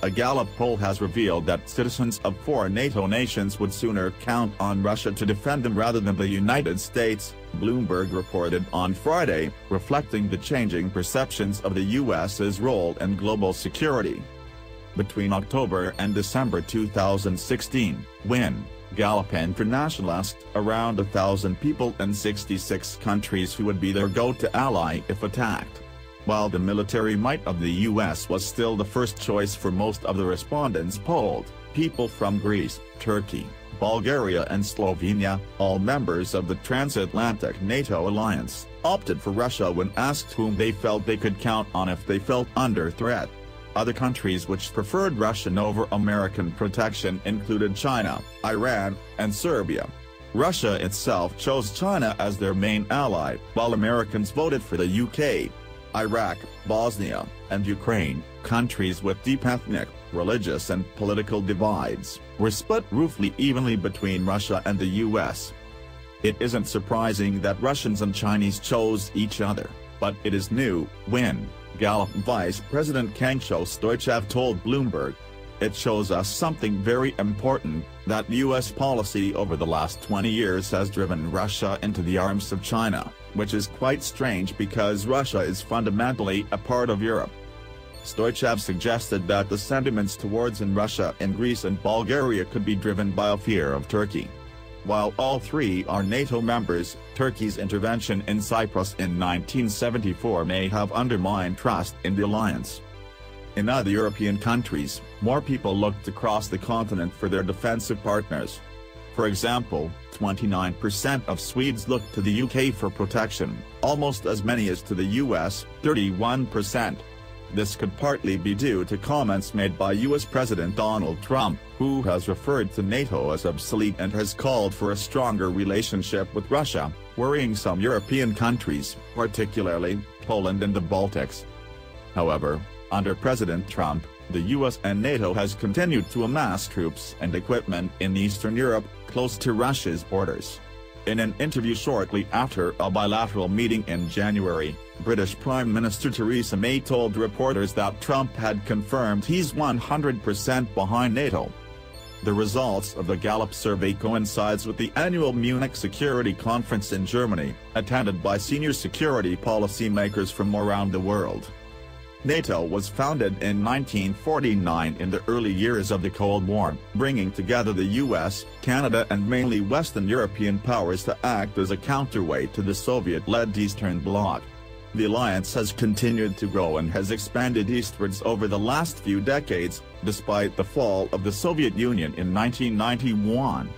A Gallup poll has revealed that citizens of 4 NATO nations would sooner count on Russia to defend them rather than the United States, Bloomberg reported on Friday, reflecting the changing perceptions of the U.S.'s role in global security. Between October and December 2016, when Gallup International asked around 1,000 people in 66 countries who would be their go-to ally if attacked. While the military might of the U.S. was still the first choice for most of the respondents polled, people from Greece, Turkey, Bulgaria and Slovenia, all members of the transatlantic NATO alliance, opted for Russia when asked whom they felt they could count on if they felt under threat. Other countries which preferred Russian over American protection included China, Iran, and Serbia. Russia itself chose China as their main ally, while Americans voted for the UK. Iraq, Bosnia, and Ukraine, countries with deep ethnic, religious and political divides, were split roughly evenly between Russia and the US. It isn't surprising that Russians and Chinese chose each other, but it is new, when Gallup Vice President Kangcho Stoichev told Bloomberg. It shows us something very important, that U.S. policy over the last 20 years has driven Russia into the arms of China, which is quite strange because Russia is fundamentally a part of Europe. Stoichev suggested that the sentiments towards Russia in Greece and Bulgaria could be driven by a fear of Turkey. While all 3 are NATO members, Turkey's intervention in Cyprus in 1974 may have undermined trust in the alliance. In other European countries, more people looked across the continent for their defensive partners. For example, 29% of Swedes looked to the UK for protection, almost as many as to the US, 31%. This could partly be due to comments made by US President Donald Trump, who has referred to NATO as obsolete and has called for a stronger relationship with Russia, worrying some European countries, particularly Poland and the Baltics. However, under President Trump, the US and NATO has continued to amass troops and equipment in Eastern Europe, close to Russia's borders. In an interview shortly after a bilateral meeting in January, British Prime Minister Theresa May told reporters that Trump had confirmed he's 100% behind NATO. The results of the Gallup survey coincides with the annual Munich Security Conference in Germany, attended by senior security policymakers from around the world. NATO was founded in 1949 in the early years of the Cold War, bringing together the US, Canada and mainly Western European powers to act as a counterweight to the Soviet-led Eastern Bloc. The alliance has continued to grow and has expanded eastwards over the last few decades, despite the fall of the Soviet Union in 1991.